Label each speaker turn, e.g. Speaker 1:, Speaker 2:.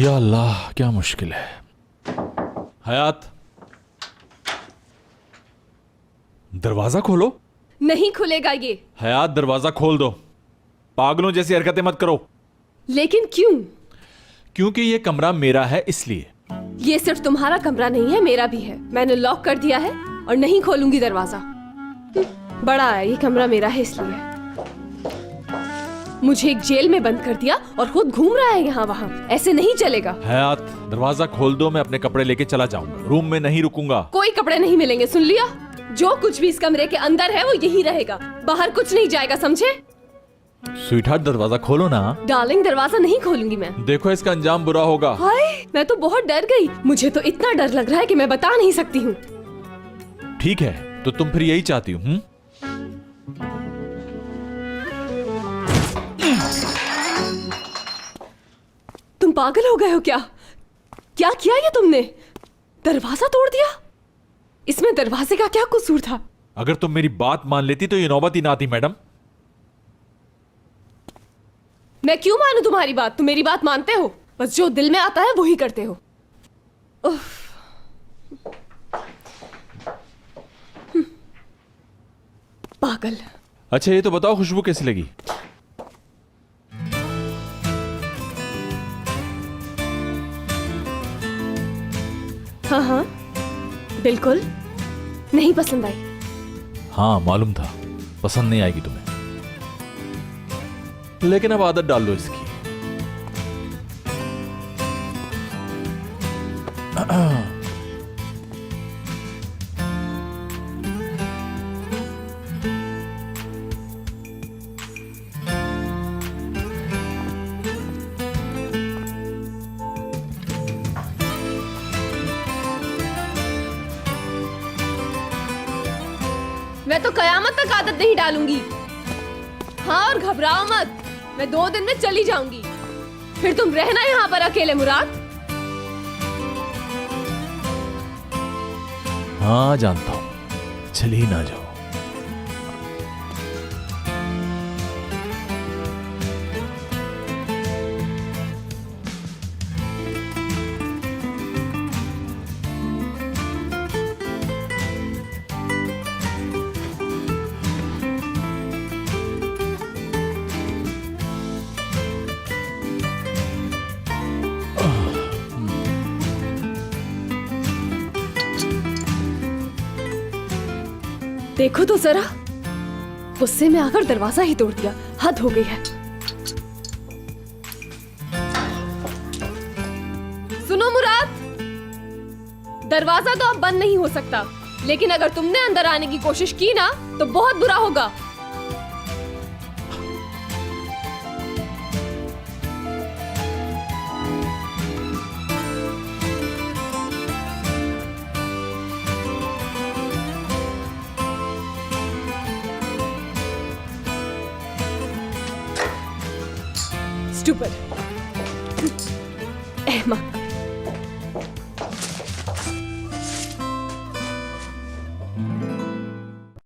Speaker 1: या अल्लाह, क्या मुश्किल है। हयात, दरवाजा खोलो।
Speaker 2: नहीं खुलेगा ये।
Speaker 1: हयात, दरवाजा खोल दो। पागलों जैसी हरकतें मत करो।
Speaker 2: लेकिन क्यों?
Speaker 1: क्योंकि ये कमरा मेरा है, इसलिए।
Speaker 2: ये सिर्फ तुम्हारा कमरा नहीं है, मेरा भी है। मैंने लॉक कर दिया है और नहीं खोलूंगी दरवाजा। बड़ा है ये कमरा, मेरा है इसलिए। मुझे एक जेल में बंद कर दिया और खुद घूम रहा है यहाँ वहाँ। ऐसे नहीं चलेगा।
Speaker 1: हयात, दरवाजा खोल दो, मैं अपने कपड़े लेके चला जाऊंगा। रूम में नहीं रुकूंगा।
Speaker 2: कोई कपड़े नहीं मिलेंगे, सुन लिया? जो कुछ भी इस कमरे के अंदर है वो यही रहेगा, बाहर कुछ नहीं जाएगा, समझे?
Speaker 1: स्वीटहार्ट, दरवाजा खोलो ना।
Speaker 2: डार्लिंग, दरवाजा नहीं खोलूंगी मैं।
Speaker 1: देखो, इसका अंजाम बुरा होगा।
Speaker 2: हाय, मैं तो बहुत डर गई। मुझे तो इतना डर लग रहा है कि मैं बता नहीं सकती हूँ।
Speaker 1: ठीक है, तो तुम फिर यही चाहती हो?
Speaker 2: तुम पागल हो गए हो क्या? क्या किया ये तुमने? दरवाजा तोड़ दिया? इसमें दरवाजे का क्या कसूर था?
Speaker 1: अगर तुम मेरी बात मान लेती तो ये नौबत ही ना आती, मैडम।
Speaker 2: मैं क्यों मानूं तुम्हारी बात? तुम मेरी बात मानते हो, बस जो दिल में आता है वही करते हो। पागल।
Speaker 1: अच्छा, ये तो बताओ, खुशबू कैसी लगी?
Speaker 2: हाँ हाँ, बिल्कुल नहीं पसंद आई।
Speaker 1: हाँ, मालूम था पसंद नहीं आएगी तुम्हें, लेकिन अब आदत डाल लो इसकी।
Speaker 2: मैं तो कयामत तक आदत नहीं डालूंगी। हाँ, और घबराओ मत, मैं 2 दिन में चली जाऊंगी। फिर तुम रहना यहाँ पर अकेले, मुराद।
Speaker 1: हाँ, जानता हूं, चली ना जाओ।
Speaker 2: देखो तो जरा, गुस्से में आकर दरवाजा ही तोड़ दिया। हद हो गई है। सुनो मुराद, दरवाजा तो अब बंद नहीं हो सकता, लेकिन अगर तुमने अंदर आने की कोशिश की ना तो बहुत बुरा होगा। Stupid. Emma.